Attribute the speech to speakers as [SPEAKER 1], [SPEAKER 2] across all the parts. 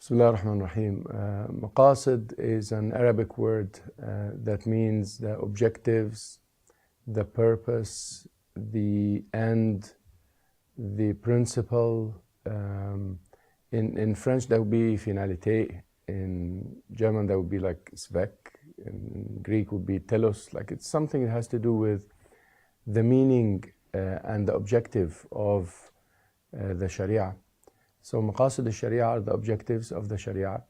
[SPEAKER 1] Bismillah ar-Rahman ar-Rahim. Maqasid is an Arabic word that means the objectives, the purpose, the end, the principle. In French that would be finalité. In German that would be like Zweck. In Greek would be telos. Like it's something that has to do with the meaning and the objective of the Sharia. So Maqasid Al Shariah are the objectives of the Sharia.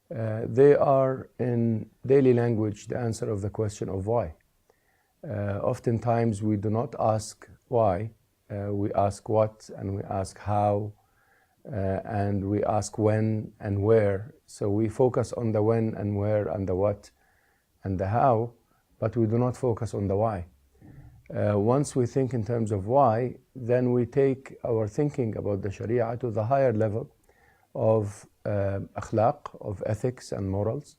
[SPEAKER 1] They are in daily language the answer of the question of why. Oftentimes we do not ask why, we ask what, and we ask how, and we ask when and where. So we focus on the when and where and the what and the how, but we do not focus on the why. Once we think in terms of why, then we take our thinking about the Sharia to the higher level of akhlaq, of ethics and morals,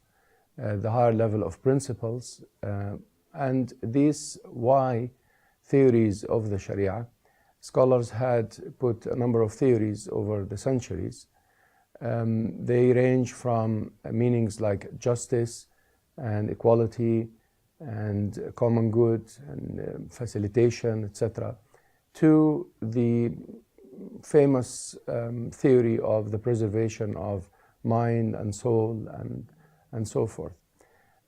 [SPEAKER 1] the higher level of principles. And these why theories of the Sharia, scholars had put a number of theories over the centuries. They range from meanings like justice and equality and common good and facilitation, etc., to the famous theory of the preservation of mind and soul and so forth.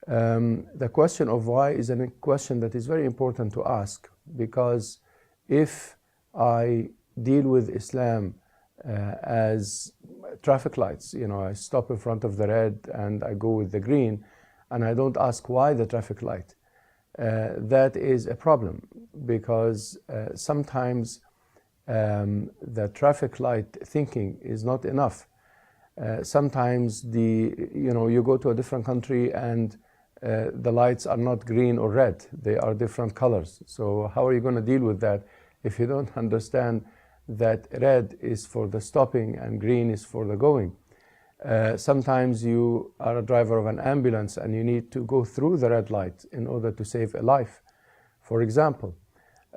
[SPEAKER 1] The question of why is a question that is very important to ask, because if I deal with Islam as traffic lights, I stop in front of the red and I go with the green, and I don't ask why the traffic light, that is a problem, because sometimes the traffic light thinking is not enough. Sometimes you go to a different country and the lights are not green or red, they are different colors. So how are you going to deal with that if you don't understand that red is for the stopping and green is for the going? Sometimes you are a driver of an ambulance and you need to go through the red light in order to save a life, for example.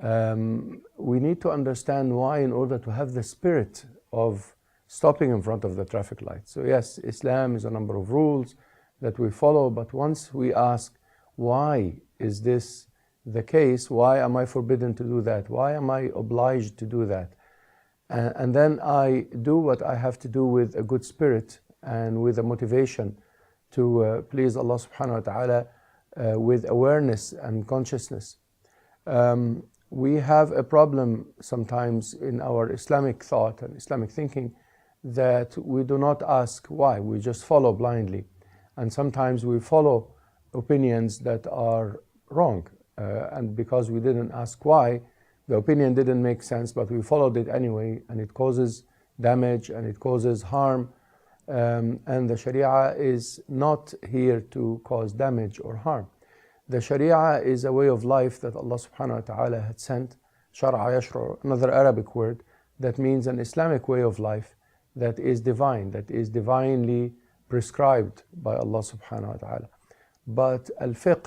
[SPEAKER 1] We need to understand why in order to have the spirit of stopping in front of the traffic light. So yes, Islam is a number of rules that we follow, but once we ask, why is this the case? Why am I forbidden to do that? Why am I obliged to do that? And then I do what I have to do with a good spirit and with a motivation to please Allah subhanahu wa ta'ala with awareness and consciousness. We have a problem sometimes in our Islamic thought and Islamic thinking that we do not ask why, we just follow blindly. And sometimes we follow opinions that are wrong. And because we didn't ask why, the opinion didn't make sense, but we followed it anyway, and it causes damage and it causes harm. And the Sharia is not here to cause damage or harm. The Sharia is a way of life that Allah subhanahu wa ta'ala had sent. Shara'a yashra, another Arabic word that means an Islamic way of life that is divine, that is divinely prescribed by Allah subhanahu wa ta'ala. But al-fiqh,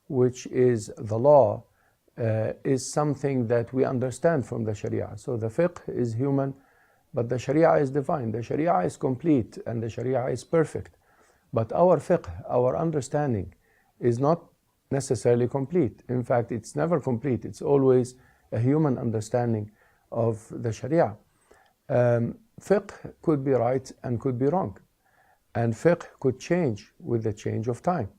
[SPEAKER 1] which is the law, is something that we understand from the Sharia. So the fiqh is human, but the Sharia is divine. The Sharia is complete and the Sharia is perfect. But our fiqh, our understanding, is not necessarily complete. In fact, it's never complete. It's always a human understanding of the Sharia. Fiqh could be right and could be wrong. And fiqh could change with the change of time.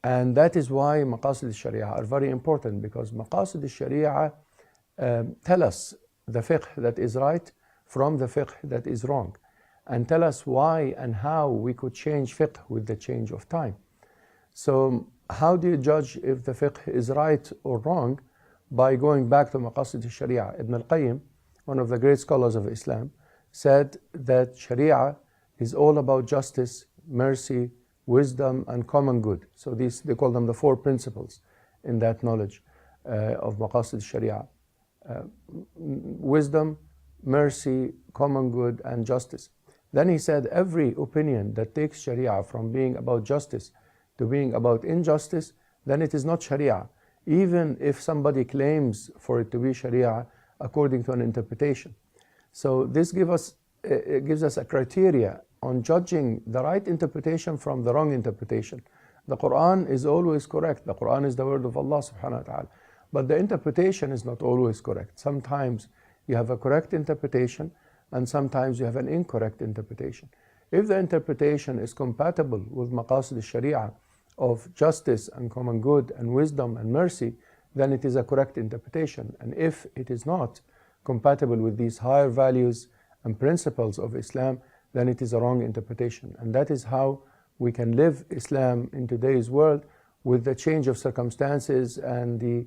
[SPEAKER 1] And that is why Maqasid Al Shariah are very important, because Maqasid Al Shariah tell us the fiqh that is right from the fiqh that is wrong, and tell us why and how we could change fiqh with the change of time. So how do you judge if the fiqh is right or wrong? By going back to Maqasid Al Shariah. Ibn al-Qayyim, one of the great scholars of Islam, said that Sharia is all about justice, mercy, wisdom, and common good. So these, they call them the four principles in that knowledge of Maqasid Sharia. Wisdom, mercy, common good, and justice. Then he said every opinion that takes Sharia from being about justice to being about injustice, then it is not Sharia, even if somebody claims for it to be Sharia according to an interpretation. So this gives us a criteria on judging the right interpretation from the wrong interpretation. The Quran is always correct. The Quran is the word of Allah subhanahu wa ta'ala. But the interpretation is not always correct. Sometimes you have a correct interpretation and sometimes you have an incorrect interpretation. If the interpretation is compatible with Maqasid Al Shariah of justice and common good and wisdom and mercy, then it is a correct interpretation. And if it is not compatible with these higher values and principles of Islam, then it is a wrong interpretation. And that is how we can live Islam in today's world, with the change of circumstances and the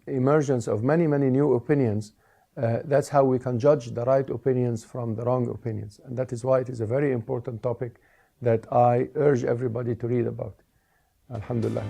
[SPEAKER 1] emergence of many, many new opinions. That's how we can judge the right opinions from the wrong opinions. And that is why it is a very important topic that I urge everybody to read about. Alhamdulillah.